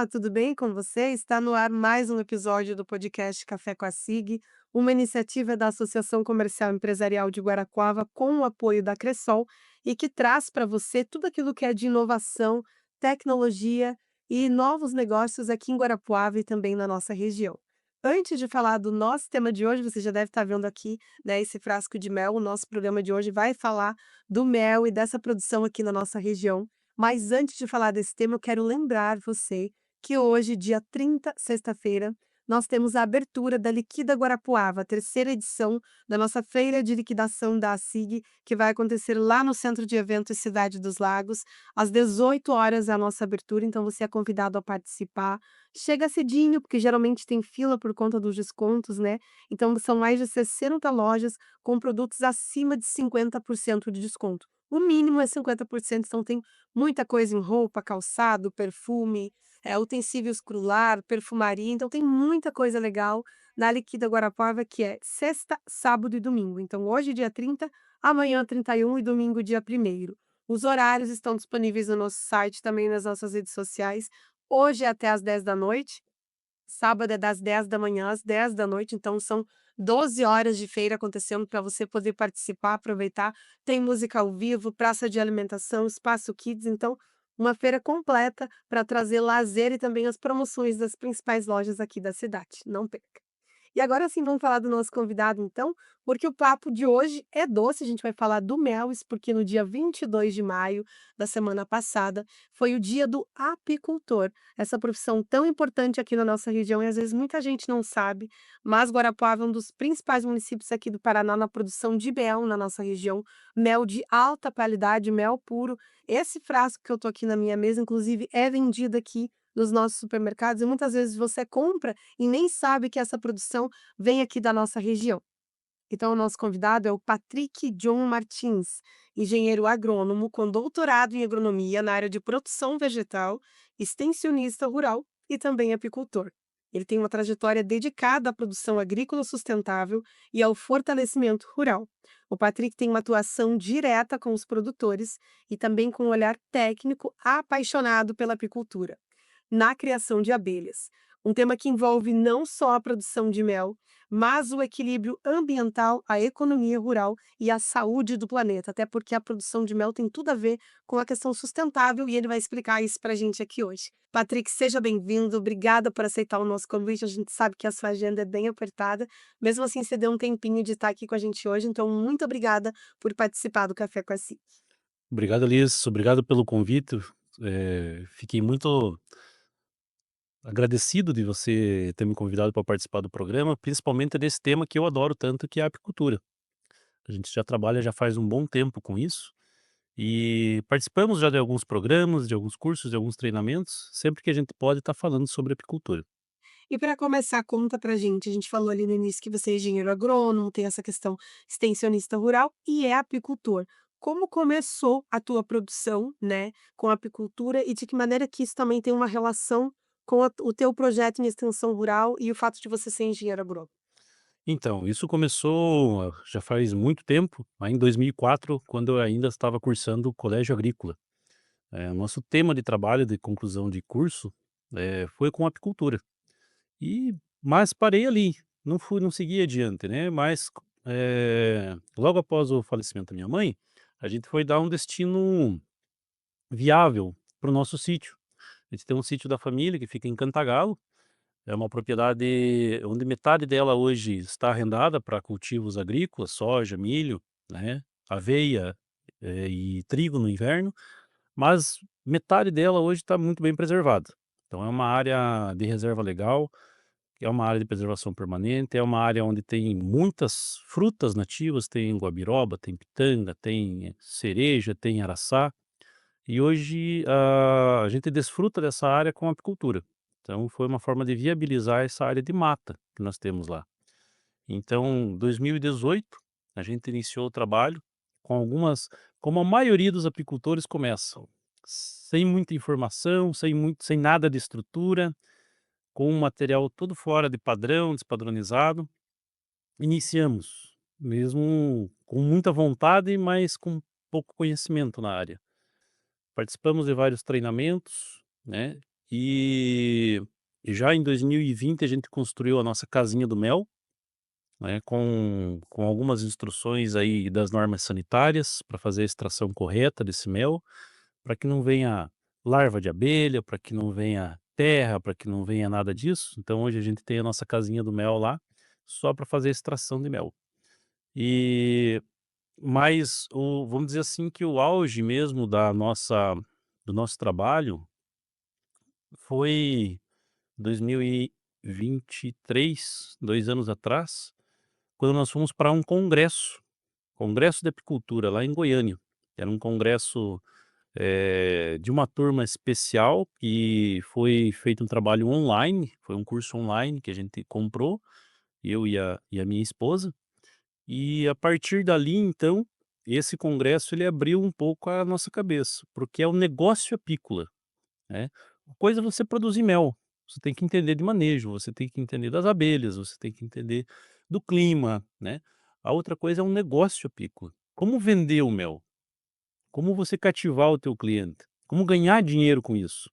Olá, tudo bem com você? Está no ar mais um episódio do podcast Café com a SIG, uma iniciativa da Associação Comercial Empresarial de Guarapuava com o apoio da Cressol e que traz para você tudo aquilo que é de inovação, tecnologia e novos negócios aqui em Guarapuava e também na nossa região. Antes de falar do nosso tema de hoje, você já deve estar vendo aqui, né, esse frasco de mel. O nosso programa de hoje vai falar do mel e dessa produção aqui na nossa região. Mas antes de falar desse tema, eu quero lembrar você que hoje, dia 30, sexta-feira, nós temos a abertura da Liquida Guarapuava, a terceira edição da nossa feira de liquidação da ACIG, que vai acontecer lá no Centro de Eventos Cidade dos Lagos, às 18 horas é a nossa abertura, então você é convidado a participar. Chega cedinho, porque geralmente tem fila por conta dos descontos, né? Então são mais de 60 lojas com produtos acima de 50% de desconto. O mínimo é 50%, então tem muita coisa em roupa, calçado, perfume, utensílios para lar, perfumaria, então tem muita coisa legal na Liquida Guarapuava, que é sexta, sábado e domingo. Então hoje dia 30, amanhã 31 e domingo dia 1º. Os horários estão disponíveis no nosso site, também nas nossas redes sociais. Hoje é até às 10 da noite. Sábado é das 10 da manhã às 10 da noite, então são 12 horas de feira acontecendo para você poder participar, aproveitar. Tem música ao vivo, praça de alimentação, espaço kids, então uma feira completa para trazer lazer e também as promoções das principais lojas aqui da cidade. Não perca. E agora sim, vamos falar do nosso convidado então, porque o papo de hoje é doce, a gente vai falar do mel, isso porque no dia 22 de maio da semana passada foi o dia do apicultor, essa profissão tão importante aqui na nossa região e às vezes muita gente não sabe, mas Guarapuava é um dos principais municípios aqui do Paraná na produção de mel na nossa região, mel de alta qualidade, mel puro. Esse frasco que eu tô aqui na minha mesa, inclusive, é vendido aqui nos nossos supermercados e muitas vezes você compra e nem sabe que essa produção vem aqui da nossa região. Então, o nosso convidado é o Patrick John Martins, engenheiro agrônomo com doutorado em agronomia na área de produção vegetal, extensionista rural e também apicultor. Ele tem uma trajetória dedicada à produção agrícola sustentável e ao fortalecimento rural. O Patrick tem uma atuação direta com os produtores e também com um olhar técnico apaixonado pela apicultura na criação de abelhas. Um tema que envolve não só a produção de mel, mas o equilíbrio ambiental, a economia rural e a saúde do planeta, até porque a produção de mel tem tudo a ver com a questão sustentável e ele vai explicar isso para a gente aqui hoje. Patrick, seja bem-vindo, obrigada por aceitar o nosso convite. A gente sabe que a sua agenda é bem apertada, mesmo assim, você deu um tempinho de estar aqui com a gente hoje, então, muito obrigada por participar do Café com a Si. Obrigado, Alice. Obrigado pelo convite. Fiquei muito agradecido de você ter me convidado para participar do programa, principalmente desse tema que eu adoro tanto, que é a apicultura. A gente já trabalha já faz um bom tempo com isso e participamos já de alguns programas, de alguns cursos, de alguns treinamentos, sempre que a gente pode estar falando sobre apicultura. E para começar, conta pra gente, a gente falou ali no início que você é engenheiro agrônomo, tem essa questão extensionista rural e é apicultor. Como começou a tua produção, né, com a apicultura e de que maneira que isso também tem uma relação com o teu projeto em extensão rural e o fato de você ser engenheiro agrônomo? Então, isso começou já faz muito tempo, lá em 2004, quando eu ainda estava cursando o colégio agrícola. O nosso tema de trabalho de conclusão de curso foi com apicultura. Mas parei ali, não segui adiante, né, mas, logo após o falecimento da minha mãe, a gente foi dar um destino viável para o nosso sítio. A gente tem um sítio da família que fica em Cantagalo, é uma propriedade onde metade dela hoje está arrendada para cultivos agrícolas, soja, milho, né, aveia, e trigo no inverno, mas metade dela hoje está muito bem preservada. Então é uma área de reserva legal, é uma área de preservação permanente, é uma área onde tem muitas frutas nativas, tem guabiroba, tem pitanga, tem cereja, tem araçá, e hoje a gente desfruta dessa área com apicultura. Então foi uma forma de viabilizar essa área de mata que nós temos lá. Então, 2018, a gente iniciou o trabalho com algumas, como a maioria dos apicultores começam, sem muita informação, sem nada de estrutura, com um material todo fora de padrão, despadronizado. Iniciamos, mesmo com muita vontade, mas com pouco conhecimento na área. Participamos de vários treinamentos, né, e já em 2020 a gente construiu a nossa casinha do mel, né, com algumas instruções aí das normas sanitárias para fazer a extração correta desse mel, para que não venha larva de abelha, para que não venha terra, para que não venha nada disso. Então hoje a gente tem a nossa casinha do mel lá, só para fazer a extração de mel. E mas o vamos dizer assim que o auge mesmo da nossa do nosso trabalho foi 2023, 2 anos atrás, quando nós fomos para um congresso de apicultura lá em Goiânia. Era um congresso, de uma turma especial que foi feito um trabalho online, foi um curso online que a gente comprou, eu e a minha esposa, e a partir dali então, esse congresso ele abriu um pouco a nossa cabeça, porque é o negócio apícola. Né. Uma coisa é você produzir mel, você tem que entender de manejo, você tem que entender das abelhas, você tem que entender do clima, né. A outra coisa é um negócio apícola. Como vender o mel? Como você cativar o teu cliente? Como ganhar dinheiro com isso?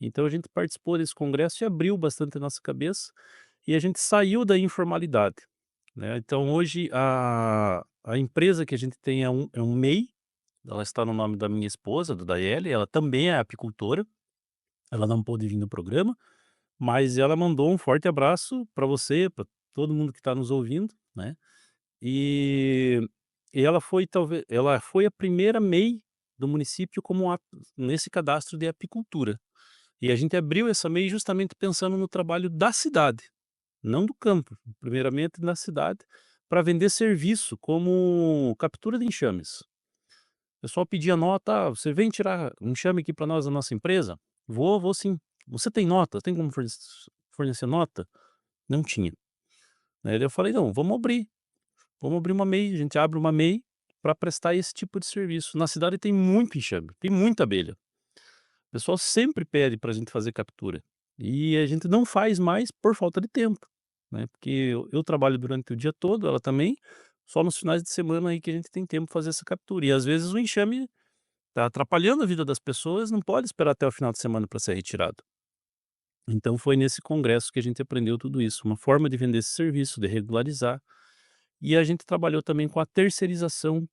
Então a gente participou desse congresso e abriu bastante a nossa cabeça, e a gente saiu da informalidade, né. Então hoje a empresa que a gente tem é um MEI, ela está no nome da minha esposa, da Daiele, ela também é apicultora. Ela não pôde vir no programa, mas ela mandou um forte abraço para você, para todo mundo que está nos ouvindo, né. E ela foi a primeira MEI do município como nesse cadastro de apicultura. E a gente abriu essa MEI justamente pensando no trabalho da cidade, não do campo, primeiramente na cidade, para vender serviço como captura de enxames. O pessoal pedia nota: "Ah, você vem tirar um enxame aqui para nós da nossa empresa?" Vou sim." "Você tem nota? Tem como fornecer nota?" Não tinha, né, daí eu falei: "Não, vamos abrir uma MEI, a gente abre uma MEI para prestar esse tipo de serviço." Na cidade tem muito enxame, tem muita abelha. O pessoal sempre pede para a gente fazer captura, e a gente não faz mais por falta de tempo, né, porque eu trabalho durante o dia todo, ela também, só nos finais de semana aí que a gente tem tempo pra fazer essa captura, e às vezes o enxame tá atrapalhando a vida das pessoas, não pode esperar até o final de semana para ser retirado. Então foi nesse congresso que a gente aprendeu tudo isso, uma forma de vender esse serviço, de regularizar, e a gente trabalhou também com a terceirização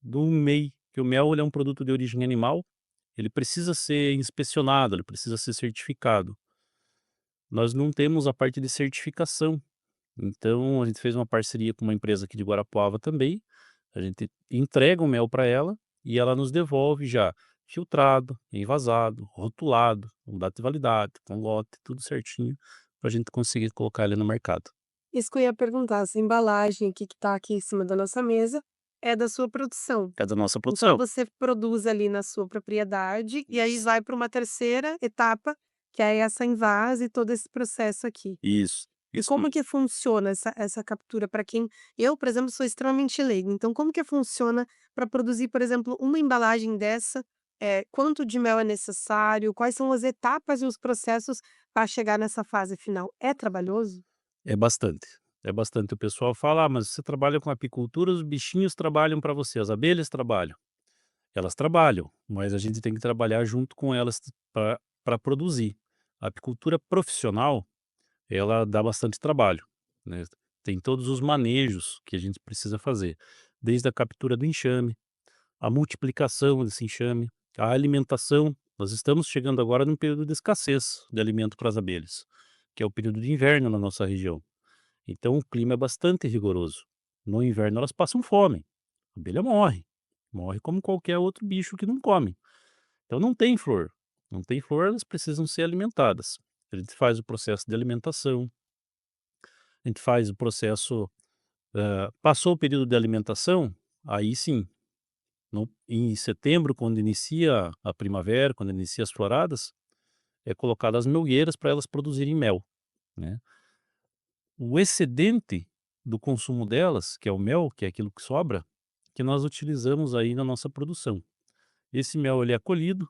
do MEI, que o mel ele é um produto de origem animal, ele precisa ser inspecionado, ele precisa ser certificado. Nós não temos a parte de certificação, então a gente fez uma parceria com uma empresa aqui de Guarapuava também, a gente entrega o mel para ela e ela nos devolve já filtrado, envasado, rotulado, com data de validade, com lote, tudo certinho, para a gente conseguir colocar ele no mercado. Isso que eu ia perguntar, essa embalagem aqui que está aqui em cima da nossa mesa é da sua produção. É da nossa Então produção. você produz ali na sua propriedade e aí vai para uma terceira etapa, que é essa invase e todo esse processo aqui. Isso, E isso como que funciona essa captura para quem eu, por exemplo, sou extremamente leiga, então como que funciona para produzir, por exemplo, uma embalagem dessa? Quanto de mel é necessário? Quais são as etapas e os processos para chegar nessa fase final? É trabalhoso? é bastante, é bastante. O pessoal fala: "Ah, mas você trabalha com apicultura, os bichinhos trabalham para você, as abelhas trabalham." Elas trabalham, mas a gente tem que trabalhar junto com elas para produzir. A apicultura profissional, ela dá bastante trabalho, né, tem todos os manejos que a gente precisa fazer, desde a captura do enxame, a multiplicação desse enxame, a alimentação. Nós estamos chegando agora num período de escassez de alimento para as abelhas, que é o período de inverno na nossa região. Então o clima é bastante rigoroso. No inverno elas passam fome, a abelha morre, morre como qualquer outro bicho que não come. Então não tem flor, não tem flor, elas precisam ser alimentadas. A gente faz o processo de alimentação, a gente faz o processo, passou o período de alimentação, aí sim, em setembro, quando inicia a primavera, quando inicia as floradas, é colocado as melgueiras para elas produzirem mel, né. O excedente do consumo delas, que é o mel, que é aquilo que sobra, que nós utilizamos aí na nossa produção. Esse mel ele é colhido,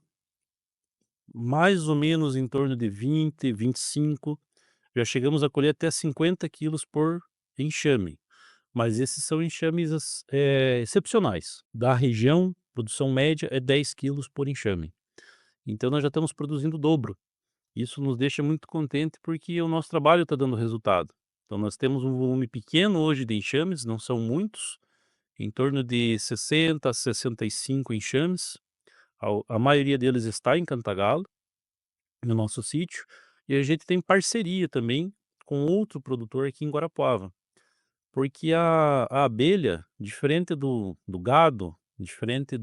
mais ou menos em torno de 20, 25, já chegamos a colher até 50 quilos por enxame, mas esses são enxames excepcionais. Da região, produção média é 10 quilos por enxame. Então nós já estamos produzindo o dobro. Isso nos deixa muito contente, porque o nosso trabalho está dando resultado. Então nós temos um volume pequeno hoje de enxames, não são muitos, em torno de 60 a 65 enxames. A maioria deles está em Cantagalo, no nosso sítio, e a gente tem parceria também com outro produtor aqui em Guarapuava. Porque a abelha, diferente do gado, diferente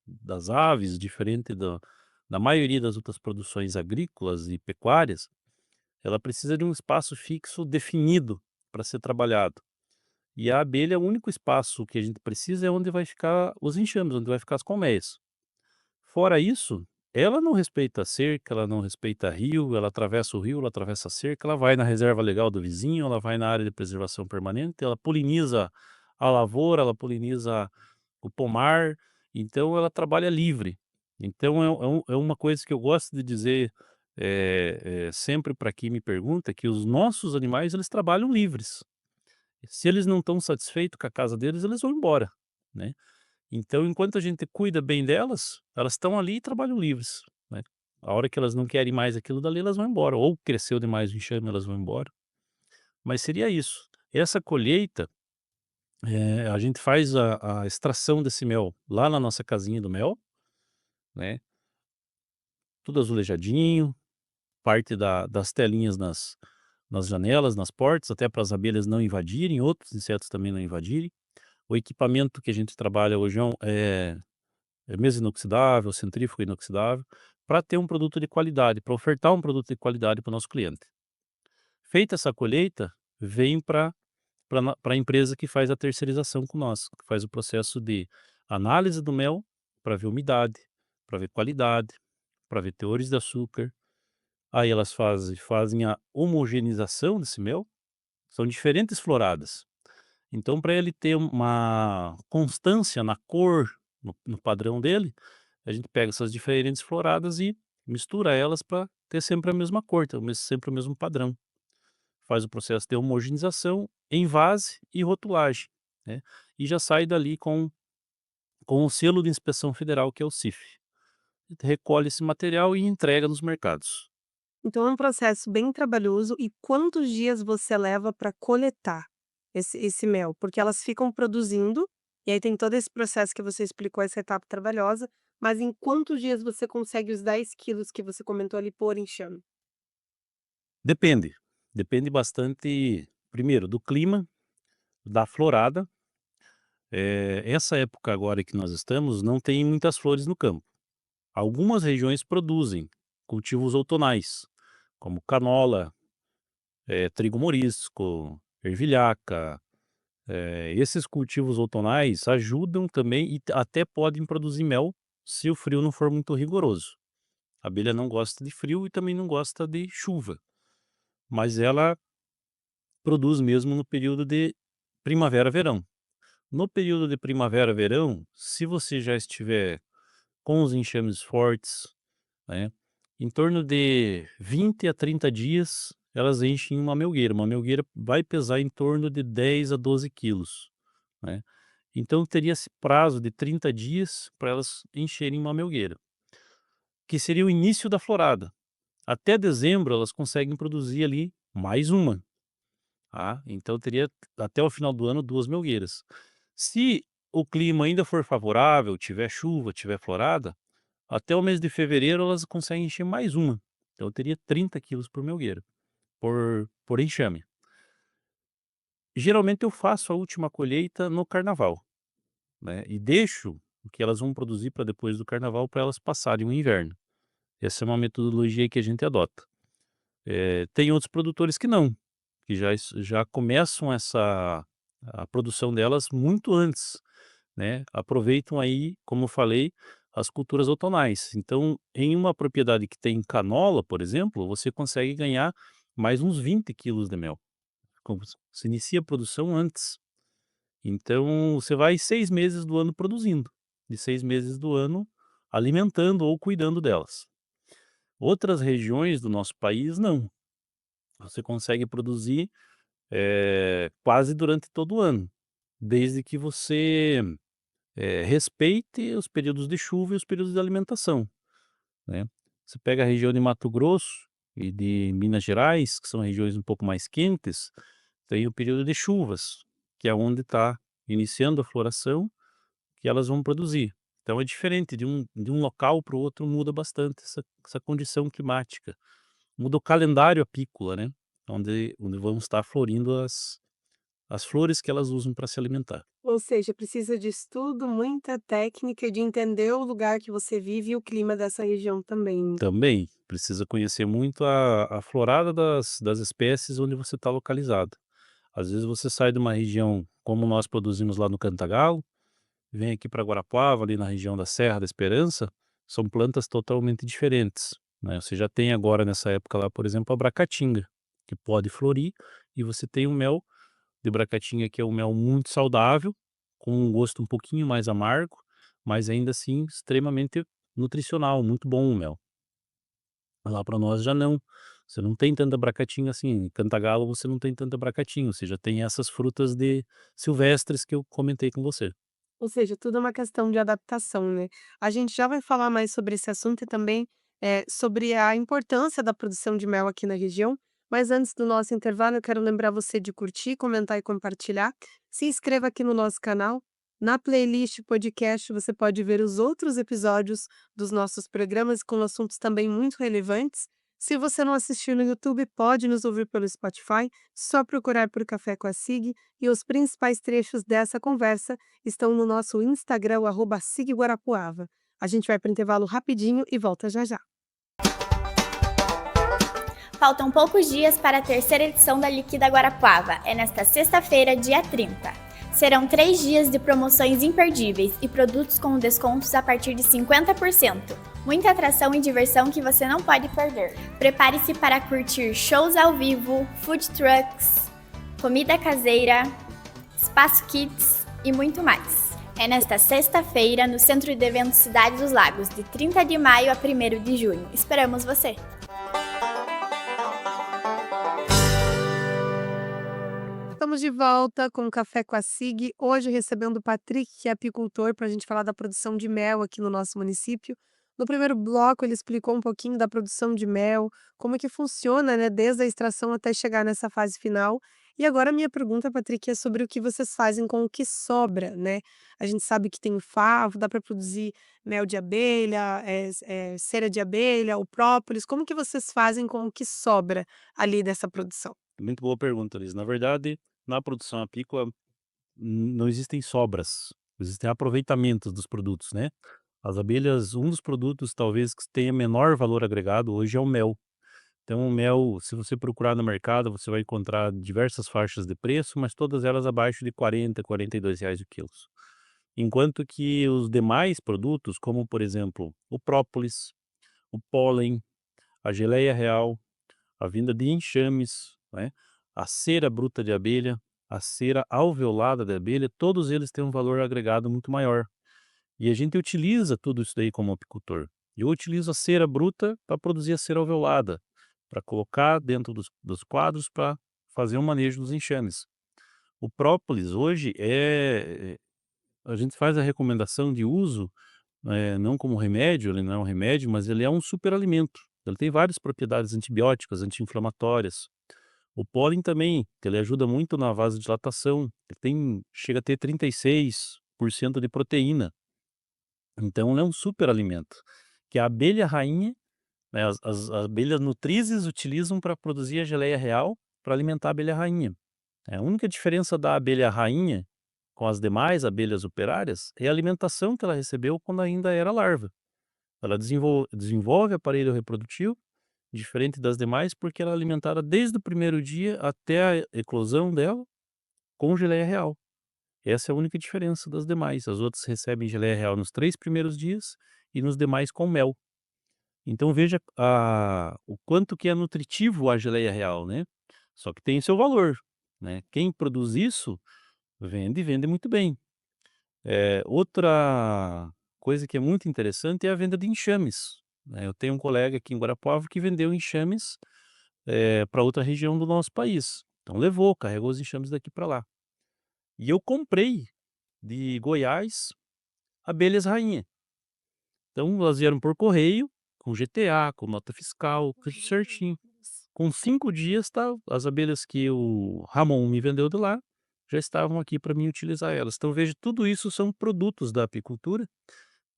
das aves, diferente da maioria das outras produções agrícolas e pecuárias, ela precisa de um espaço fixo definido para ser trabalhado. E a abelha, o único espaço que a gente precisa é onde vai ficar os enxames, onde vai ficar as colmeias. Fora isso, ela não respeita a cerca, ela não respeita rio, ela atravessa o rio, ela atravessa a cerca, ela vai na reserva legal do vizinho, ela vai na área de preservação permanente, ela poliniza a lavoura, ela poliniza o pomar, então ela trabalha livre. Então é uma coisa que eu gosto de dizer, sempre para quem me pergunta, que os nossos animais eles trabalham livres. Se eles não estão satisfeitos com a casa deles, eles vão embora, né. Então, enquanto a gente cuida bem delas, elas estão ali e trabalham livres, né. A hora que elas não querem mais aquilo dali, elas vão embora, ou cresceu demais o enxame, elas vão embora. Mas seria isso. Essa colheita, a gente faz a extração desse mel lá na nossa casinha do mel, né, tudo azulejadinho, parte das telinhas nas janelas, nas portas, até para as abelhas não invadirem, outros insetos também não invadirem. O equipamento que a gente trabalha hoje é mesa inoxidável, centrífuga inoxidável, para ter um produto de qualidade, para ofertar um produto de qualidade para o nosso cliente. Feita essa colheita, vem para a empresa que faz a terceirização com nós, que faz o processo de análise do mel, para ver umidade, para ver qualidade, para ver teores de açúcar. Aí elas fazem a homogeneização desse mel, são diferentes floradas. Então, para ele ter uma constância na cor, no padrão dele, a gente pega essas diferentes floradas e mistura elas para ter sempre a mesma cor, ter sempre o mesmo padrão. Faz o processo de homogeneização, envase e rotulagem, né, e já sai dali com o selo de inspeção federal, que é o CIF. Recolhe esse material e entrega nos mercados. Então é um processo bem trabalhoso e quantos dias você leva para coletar esse mel? Porque elas ficam produzindo, e aí tem todo esse processo que você explicou, essa etapa trabalhosa, mas em quantos dias você consegue os 10 quilos que você comentou ali por enxame? Depende, depende bastante, primeiro, do clima, da florada. Essa época agora que nós estamos, não tem muitas flores no campo. Algumas regiões produzem cultivos outonais, como canola, trigo morisco, ervilhaca. Esses cultivos outonais ajudam também e até podem produzir mel, se o frio não for muito rigoroso. A abelha não gosta de frio e também não gosta de chuva, mas ela produz mesmo no período de primavera-verão. No período de primavera-verão, se você já estiver com os enxames fortes, né, em torno de 20 a 30 dias, elas enchem uma melgueira. Uma melgueira vai pesar em torno de 10 a 12 quilos, né. Então teria esse prazo de 30 dias para elas encherem uma melgueira, que seria o início da florada. Até dezembro elas conseguem produzir ali mais uma, tá. Então teria até o final do ano 2 melgueiras. Se o clima ainda for favorável, tiver chuva, tiver florada, até o mês de fevereiro elas conseguem encher mais uma. Então eu teria 30 quilos por melgueira, por enxame. Geralmente eu faço a última colheita no carnaval, né, e deixo o que elas vão produzir para depois do carnaval, para elas passarem o inverno. Essa é uma metodologia que a gente adota. Tem outros produtores que não, que já começam a produção delas muito antes, né, aproveitam aí, como eu falei, as culturas outonais. Então, em uma propriedade que tem canola, por exemplo, você consegue ganhar mais uns 20 quilos de mel, como você inicia a produção antes. Então, você vai 6 meses do ano produzindo, e 6 meses do ano alimentando ou cuidando delas. Outras regiões do nosso país não, você consegue produzir, quase durante todo o ano, desde que você respeite os períodos de chuva e os períodos de alimentação, né. Você pega a região de Mato Grosso, e de Minas Gerais, que são regiões um pouco mais quentes, tem o período de chuvas, que é onde está iniciando a floração, que elas vão produzir. Então é diferente de um local para o outro, muda bastante essa condição climática. Muda o calendário apícola, né, onde vão estar florindo as flores que elas usam para se alimentar. Ou seja, precisa de estudo, muita técnica e de entender o lugar que você vive e o clima dessa região também. Também precisa conhecer muito a florada das espécies onde você está localizado. Às vezes você sai de uma região como nós produzimos lá no Cantagalo, vem aqui para Guarapuava, ali na região da Serra da Esperança, são plantas totalmente diferentes, né. Você já tem agora nessa época lá, por exemplo, a Bracatinga, que pode florir, e você tem o mel de Bracatinga, que é um mel muito saudável, com um gosto um pouquinho mais amargo, mas ainda assim extremamente nutricional, muito bom o mel. Lá para nós já não, você não tem tanta Bracatinga assim, em Cantagalo você não tem tanta Bracatinga, você já tem essas frutas de silvestres que eu comentei com você. Ou seja, tudo é uma questão de adaptação, né. A gente já vai falar mais sobre esse assunto e também, sobre a importância da produção de mel aqui na região, mas antes do nosso intervalo eu quero lembrar você de curtir, comentar e compartilhar. Se inscreva aqui no nosso canal. Na playlist podcast você pode ver os outros episódios dos nossos programas com assuntos também muito relevantes. Se você não assistiu no YouTube, pode nos ouvir pelo Spotify, só procurar por Café com a Sig e os principais trechos dessa conversa estão no nosso Instagram, o @sigguarapuava. A gente vai para o intervalo rapidinho e volta já já. Faltam poucos dias para a terceira edição da Liquida Guarapuava. É nesta sexta-feira, dia 30. Serão 3 dias de promoções imperdíveis e produtos com descontos a partir de 50%. Muita atração e diversão que você não pode perder. Prepare-se para curtir shows ao vivo, food trucks, comida caseira, espaço kids e muito mais. É nesta sexta-feira, no Centro de Eventos Cidade dos Lagos, de 30 de maio a 1º de junho. Esperamos você! Estamos de volta com o Café com a Sig, hoje recebendo o Patrick, que é apicultor, para a gente falar da produção de mel aqui no nosso município. No primeiro bloco, ele explicou um pouquinho da produção de mel, como é que funciona, né, desde a extração até chegar nessa fase final. E agora a minha pergunta, Patrick, é sobre o que vocês fazem com o que sobra, né? A gente sabe que tem o favo, dá para produzir mel de abelha, cera de abelha, o própolis. Como que vocês fazem com o que sobra ali dessa produção? Muito boa pergunta, Liz. Na verdade, na produção apícola não existem sobras, existem aproveitamentos dos produtos, né. As abelhas, um dos produtos talvez que tenha menor valor agregado hoje é o mel. Então o mel, se você procurar no mercado, você vai encontrar diversas faixas de preço, mas todas elas abaixo de 42 reais o quilo. Enquanto que os demais produtos, como por exemplo, o própolis, o pólen, a geleia real, a vinda de enxames, né, a cera bruta de abelha, a cera alveolada de abelha, todos eles têm um valor agregado muito maior. E a gente utiliza tudo isso daí como apicultor. Eu utilizo a cera bruta para produzir a cera alveolada, para colocar dentro dos quadros para fazer o manejo dos enxames. O própolis hoje a gente faz a recomendação de uso, não como remédio, ele não é um remédio, mas ele é um superalimento. Ele tem várias propriedades antibióticas, anti-inflamatórias. O pólen também, que ele ajuda muito na vasodilatação, ele chega a ter 36% de proteína, então ele é um superalimento, que a abelha rainha, né, as abelhas nutrizes utilizam para produzir a geleia real, para alimentar a abelha rainha. A única diferença da abelha rainha com as demais abelhas operárias é a alimentação que ela recebeu quando ainda era larva. Ela desenvolve aparelho reprodutivo, diferente das demais, porque ela é alimentada desde o primeiro dia até a eclosão dela com geleia real. Essa é a única diferença das demais. As outras recebem geleia real nos 3 primeiros dias e nos demais com mel. Então veja o quanto que é nutritivo a geleia real, né. Só que tem seu valor, né. Quem produz isso vende, vende muito bem. Outra coisa que é muito interessante é a venda de enxames, né. Eu tenho um colega aqui em Guarapuava que vendeu enxames, pra outra região do nosso país. Então levou, carregou os enxames daqui para lá. E eu comprei de Goiás abelhas rainha. Então elas vieram por correio, com GTA, com nota fiscal, tudo certinho. Com 5 dias, tá, as abelhas que o Ramon me vendeu de lá, já estavam aqui para mim utilizar elas. Então veja, tudo isso são produtos da apicultura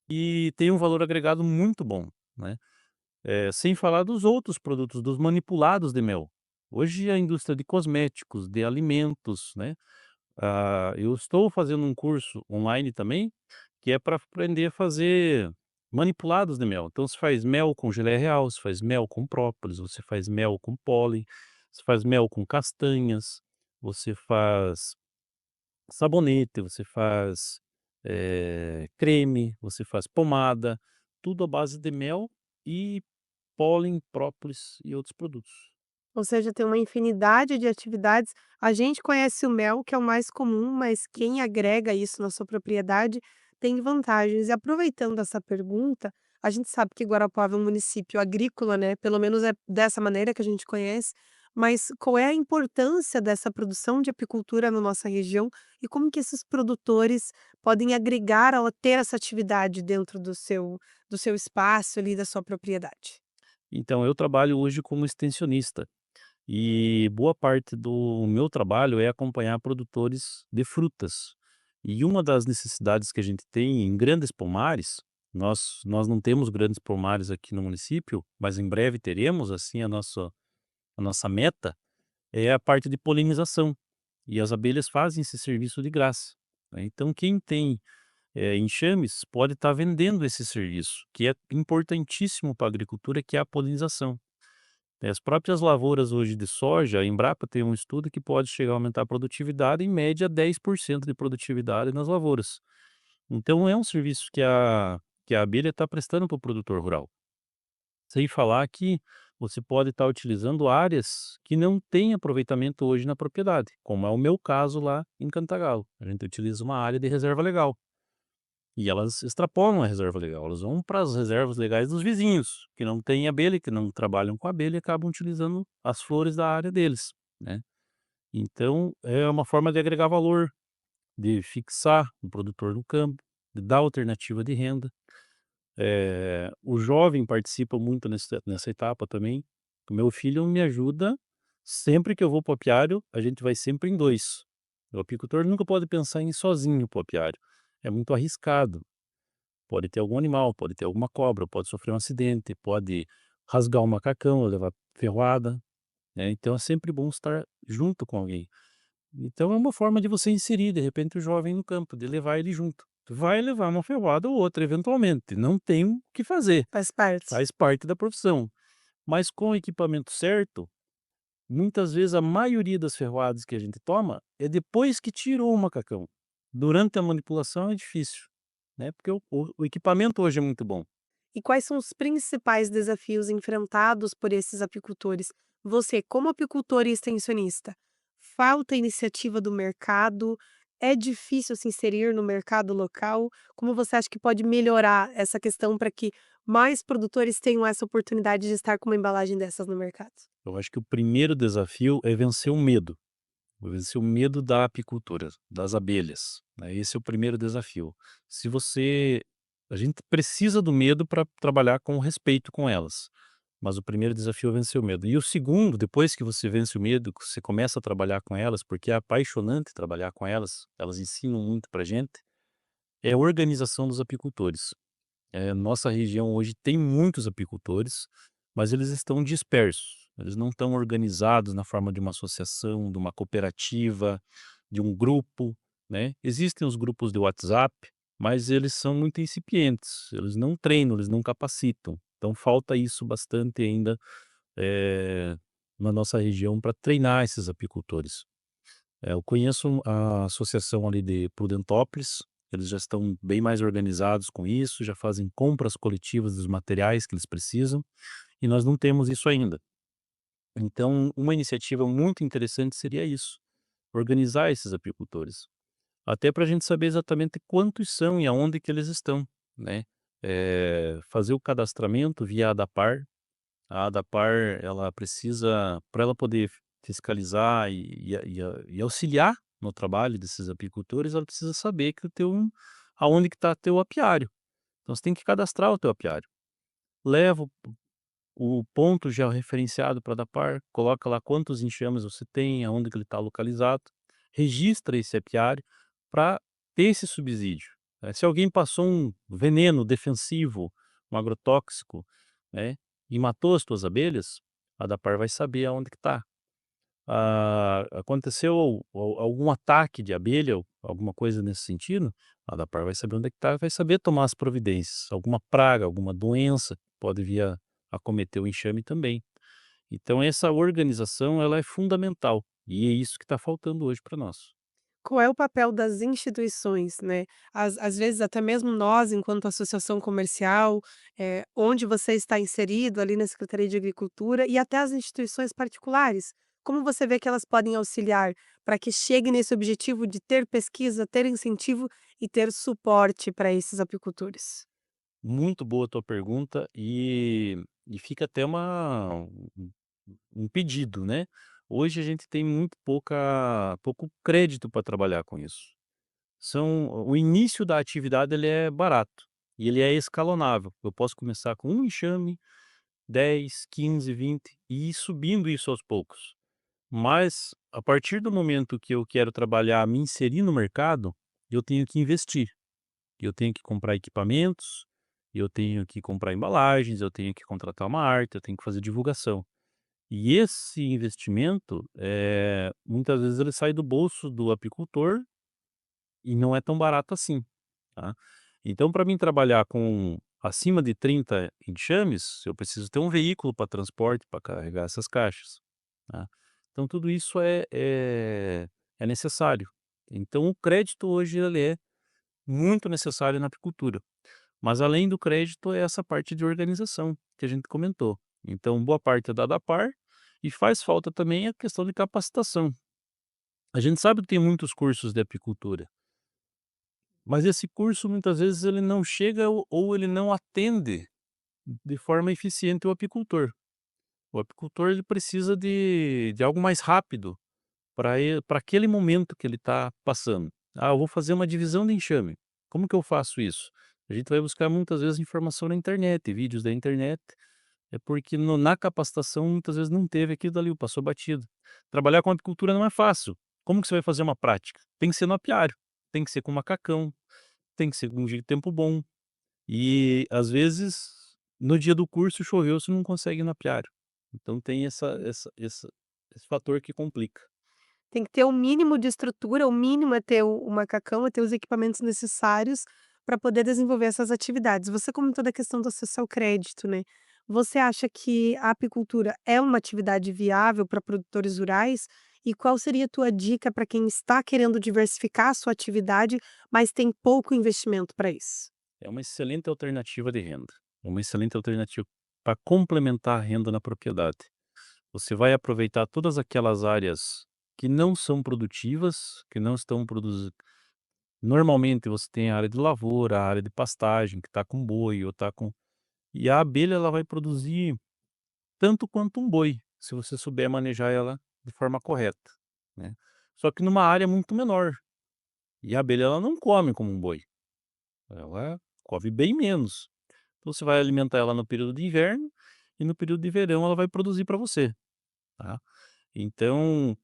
e tem um valor agregado muito bom, né. Sem falar dos outros produtos, dos manipulados de mel. Hoje a indústria de cosméticos, de alimentos, né, eu estou fazendo um curso online também, que é para aprender a fazer manipulados de mel. Então você faz mel com geleia real, você faz mel com própolis, você faz mel com pólen, você faz mel com castanhas, você faz sabonete, você faz, creme, você faz pomada, tudo à base de mel e pólen, própolis e outros produtos. Ou seja, tem uma infinidade de atividades. A gente conhece o mel, que é o mais comum, mas quem agrega isso na sua propriedade tem vantagens. E aproveitando essa pergunta, a gente sabe que Guarapuava é um município agrícola, né? Pelo menos é dessa maneira que a gente conhece. Mas qual é a importância dessa produção de apicultura na nossa região e como que esses produtores podem agregar ao ter essa atividade dentro do seu espaço ali, da sua propriedade? Então eu trabalho hoje como extensionista. E boa parte do meu trabalho é acompanhar produtores de frutas. E uma das necessidades que a gente tem em grandes pomares, nós não temos grandes pomares aqui no município, mas em breve teremos, assim, a nossa meta é a parte de polinização. E as abelhas fazem esse serviço de graça, né. Então quem tem, enxames pode estar vendendo esse serviço, que é importantíssimo para a agricultura, que é a polinização. As próprias lavouras hoje de soja, a Embrapa tem um estudo que pode chegar a aumentar a produtividade em média 10% de produtividade nas lavouras. Então é um serviço que a abelha está prestando para o produtor rural. Sem falar que você pode estar utilizando áreas que não têm aproveitamento hoje na propriedade, como é o meu caso lá em Cantagalo. A gente utiliza uma área de reserva legal. E elas extrapolam a reserva legal, elas vão para as reservas legais dos vizinhos, que não têm abelha, que não trabalham com abelha e acabam utilizando as flores da área deles, né. Então é uma forma de agregar valor, de fixar o produtor no campo, de dar alternativa de renda. O jovem participa muito nessa etapa também. O meu filho me ajuda sempre que eu vou para o apiário, a gente vai sempre em 2. O apicultor nunca pode pensar em ir sozinho para o apiário, é muito arriscado. Pode ter algum animal, pode ter alguma cobra, pode sofrer um acidente, pode rasgar um macacão, levar ferroada, né, então é sempre bom estar junto com alguém. Então é uma forma de você inserir, de repente, o jovem no campo, de levar ele junto. Vai levar uma ferroada ou outra eventualmente, não tem o que fazer, Faz parte. faz parte da profissão. Mas com o equipamento certo, muitas vezes a maioria das ferroadas que a gente toma é depois que tirou o macacão. Durante a manipulação é difícil, né, porque o equipamento hoje é muito bom. E quais são os principais desafios enfrentados por esses apicultores? Você, como apicultor e extensionista, falta iniciativa do mercado? É difícil se inserir no mercado local? Como você acha que pode melhorar essa questão para que mais produtores tenham essa oportunidade de estar com uma embalagem dessas no mercado? Eu acho que o primeiro desafio é vencer o medo. Vencer o medo da apicultura, das abelhas, né, esse é o primeiro desafio. Se você A gente precisa do medo para trabalhar com respeito com elas, mas o primeiro desafio é vencer o medo. E o segundo, depois que você vence o medo, que você começa a trabalhar com elas, porque é apaixonante trabalhar com elas, elas ensinam muito pra gente, é a organização dos apicultores. Nossa região hoje tem muitos apicultores, mas eles estão dispersos. Eles não estão organizados na forma de uma associação, de uma cooperativa, de um grupo, né? Existem os grupos de WhatsApp, mas eles são muito incipientes. Eles não treinam, eles não capacitam. Então falta isso bastante ainda eh, na nossa região para treinar esses apicultores. Eu conheço a associação ali de Prudentópolis, eles já estão bem mais organizados com isso, já fazem compras coletivas dos materiais que eles precisam, e nós não temos isso ainda. Então, uma iniciativa muito interessante seria isso, organizar esses apicultores, até para a gente saber exatamente quantos são e aonde que eles estão, né. Fazer o cadastramento via ADAPAR. A ADAPAR, ela precisa, para ela poder fiscalizar e auxiliar no trabalho desses apicultores, ela precisa saber que o teu aonde que está teu apiário. Então você tem que cadastrar o teu apiário. Leva o ponto georreferenciado para dar par, coloca lá quantos enxames você tem, aonde que ele está localizado, registra esse apiário para ter esse subsídio. Se alguém passou um veneno defensivo, um agrotóxico, né, e matou as tuas abelhas, a Dapar vai saber aonde que está. Aconteceu algum ataque de abelha ou alguma coisa nesse sentido, a Dapar vai saber onde é que está, vai saber tomar as providências. Alguma praga, alguma doença pode vir a acometer o enxame também. Então essa organização ela é fundamental, e é isso que está faltando hoje para nós. Qual é o papel das instituições, né? Às vezes, até mesmo nós, enquanto associação comercial, onde você está inserido ali na Secretaria de Agricultura e até as instituições particulares. Como você vê que elas podem auxiliar para que chegue nesse objetivo de ter pesquisa, ter incentivo e ter suporte para esses apicultores? Muito boa a tua pergunta e fica até um pedido, né. Hoje a gente tem muito pouco crédito para trabalhar com isso. O início da atividade ele é barato e ele é escalonável. Eu posso começar com um enxame, 10, 15, 20 e ir subindo isso aos poucos. Mas a partir do momento que eu quero trabalhar, me inserir no mercado, eu tenho que investir. Eu tenho que comprar equipamentos, eu tenho que comprar embalagens, eu tenho que contratar uma arte, eu tenho que fazer divulgação. E esse investimento, muitas vezes ele sai do bolso do apicultor e não é tão barato assim, tá. Então para mim trabalhar com acima de 30 enxames, eu preciso ter um veículo para transporte, para carregar essas caixas, tá. Então tudo isso é necessário. Então o crédito hoje ele é muito necessário na apicultura. Mas além do crédito, é essa parte de organização que a gente comentou. Então, boa parte é dada à par e faz falta também a questão de capacitação. A gente sabe que tem muitos cursos de apicultura, mas esse curso muitas vezes ele não chega ou ele não atende de forma eficiente o apicultor. O apicultor ele precisa de algo mais rápido para aquele momento que ele está passando. Eu vou fazer uma divisão de enxame. Como que eu faço isso? A gente vai buscar muitas vezes informação na internet, vídeos da internet, é porque na capacitação muitas vezes não teve aquilo dali, passou batido. Trabalhar com apicultura não é fácil. Como que você vai fazer uma prática? Tem que ser no apiário, tem que ser com macacão, tem que ser com um dia de tempo bom. E às vezes, no dia do curso choveu, você não consegue ir no apiário. Então tem esse fator que complica. Tem que ter o mínimo de estrutura, o mínimo é ter o macacão, é ter os equipamentos necessários para poder desenvolver essas atividades. Você comentou da questão do acesso ao crédito, né. Você acha que a apicultura é uma atividade viável para produtores rurais? E qual seria a tua dica para quem está querendo diversificar a sua atividade, mas tem pouco investimento para isso? É uma excelente alternativa de renda, uma excelente alternativa para complementar a renda na propriedade. Você vai aproveitar todas aquelas áreas que não são produtivas, que não estão produzindo. Normalmente você tem a área de lavoura, a área de pastagem, que está com boi ou está com. E a abelha ela vai produzir tanto quanto um boi, se você souber manejar ela de forma correta, né. Só que numa área muito menor. E a abelha ela não come como um boi, ela come bem menos. Então você vai alimentar ela no período de inverno e no período de verão ela vai produzir para você, tá. Então,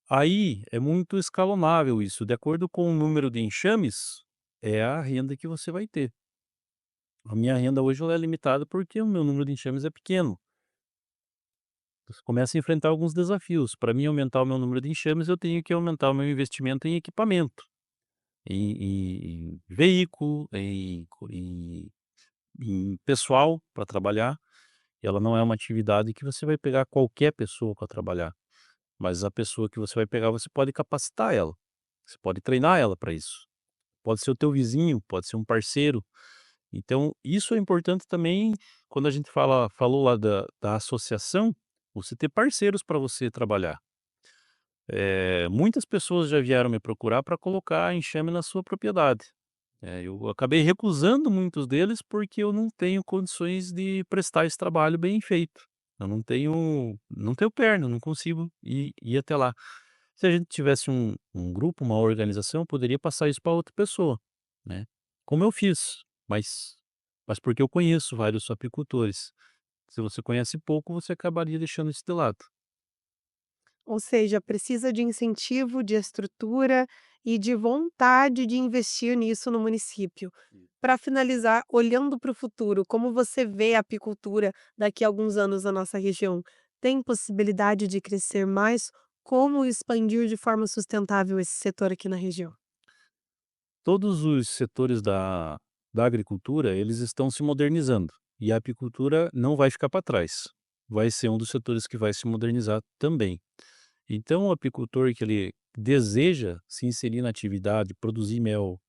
aí é muito escalonável isso, de acordo com o número de enxames, é a renda que você vai ter. A minha renda hoje ela é limitada porque o meu número de enxames é pequeno. Você começa a enfrentar alguns desafios. Para mim aumentar o meu número de enxames, eu tenho que aumentar o meu investimento em equipamento, em veículo, em pessoal para trabalhar. E ela não é uma atividade que você vai pegar qualquer pessoa para trabalhar, mas a pessoa que você vai pegar, você pode capacitar ela, você pode treinar ela para isso. Pode ser o teu vizinho, pode ser um parceiro. Então, isso é importante também quando a gente falou lá da associação, você ter parceiros para você trabalhar. Muitas pessoas já vieram me procurar para colocar enxame na sua propriedade. Eu acabei recusando muitos deles, porque eu não tenho condições de prestar esse trabalho bem feito. Eu não tenho perna, não consigo ir até lá. Se a gente tivesse um grupo, uma organização, eu poderia passar isso para outra pessoa, né, como eu fiz, mas porque eu conheço vários apicultores. Se você conhece pouco, você acabaria deixando isso de lado. Ou seja, precisa de incentivo, de estrutura e de vontade de investir nisso no município. Para finalizar, olhando para o futuro, como você vê a apicultura daqui a alguns anos na nossa região? Tem possibilidade de crescer mais? Como expandir de forma sustentável esse setor aqui na região? Todos os setores da agricultura, eles estão se modernizando, e a apicultura não vai ficar para trás. Vai ser um dos setores que vai se modernizar também. Então o apicultor que ele deseja se inserir na atividade, produzir mel,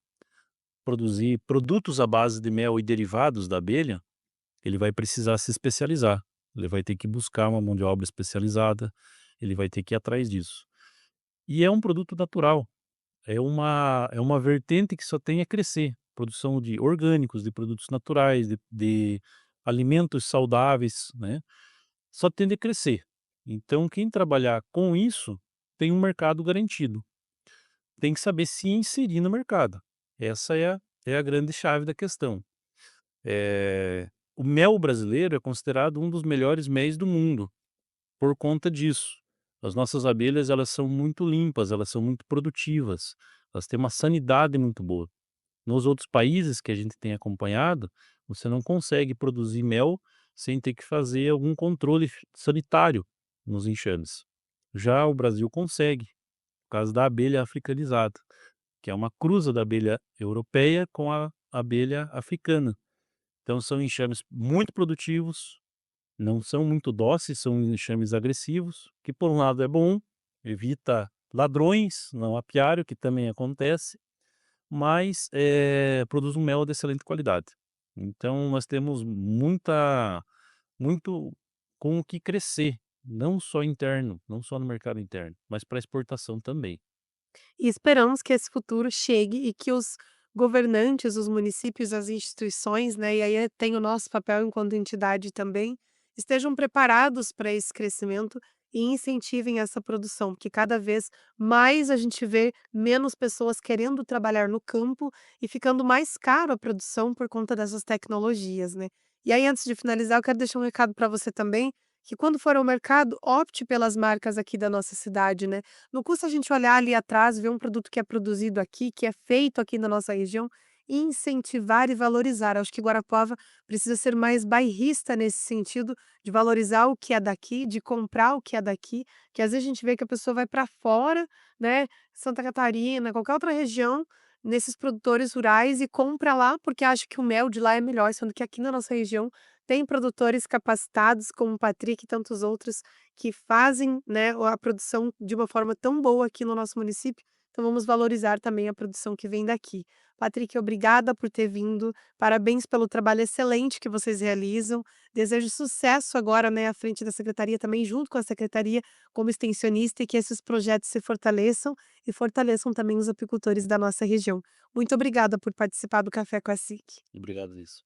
produzir produtos à base de mel e derivados da abelha, ele vai precisar se especializar. Ele vai ter que buscar uma mão de obra especializada, ele vai ter que ir atrás disso. E é um produto natural, é uma vertente que só tem a crescer, produção de orgânicos, de produtos naturais, de alimentos saudáveis, né, só tende a crescer. Então quem trabalhar com isso, tem um mercado garantido. Tem que saber se inserir no mercado. Essa é a grande chave da questão. O mel brasileiro é considerado um dos melhores méis do mundo, por conta disso. As nossas abelhas, elas são muito limpas, elas são muito produtivas, elas têm uma sanidade muito boa. Nos outros países que a gente tem acompanhado, você não consegue produzir mel sem ter que fazer algum controle sanitário nos enxames. Já o Brasil consegue, por causa da abelha africanizada, que é uma cruza da abelha europeia com a abelha africana. Então são enxames muito produtivos, não são muito dóceis, são enxames agressivos, que por um lado é bom, evita ladrões no apiário, que também acontece, mas, produz um mel de excelente qualidade. Então nós temos muito com o que crescer, não só interno, não só no mercado interno, mas para exportação também. E esperamos que esse futuro chegue e que os governantes, os municípios, as instituições, né, e aí tem o nosso papel enquanto entidade também, estejam preparados para esse crescimento e incentivem essa produção, porque cada vez mais a gente vê menos pessoas querendo trabalhar no campo e ficando mais caro a produção por conta dessas tecnologias, né. E aí, antes de finalizar, eu quero deixar um recado para você também, que quando for ao mercado, opte pelas marcas aqui da nossa cidade, né. Não custa a gente olhar ali atrás, ver um produto que é produzido aqui, que é feito aqui na nossa região, e incentivar e valorizar. Acho que Guarapuava precisa ser mais bairrista nesse sentido, de valorizar o que é daqui, de comprar o que é daqui, que às vezes a gente vê que a pessoa vai para fora, né, Santa Catarina, qualquer outra região, nesses produtores rurais e compra lá, porque acha que o mel de lá é melhor, sendo que aqui na nossa região tem produtores capacitados como o Patrick e tantos outros que fazem, né, a produção de uma forma tão boa aqui no nosso município, então vamos valorizar também a produção que vem daqui. Patrick, obrigada por ter vindo, parabéns pelo trabalho excelente que vocês realizam, desejo sucesso agora, né, à frente da secretaria também, junto com a secretaria, como extensionista, e que esses projetos se fortaleçam e fortaleçam também os apicultores da nossa região. Muito obrigada por participar do Café com a SIC. Obrigado isso.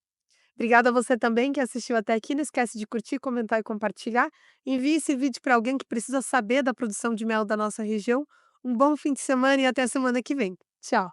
Obrigada a você também que assistiu até aqui. Não esquece de curtir, comentar e compartilhar. Envie esse vídeo para alguém que precisa saber da produção de mel da nossa região. Um bom fim de semana e até a semana que vem. Tchau.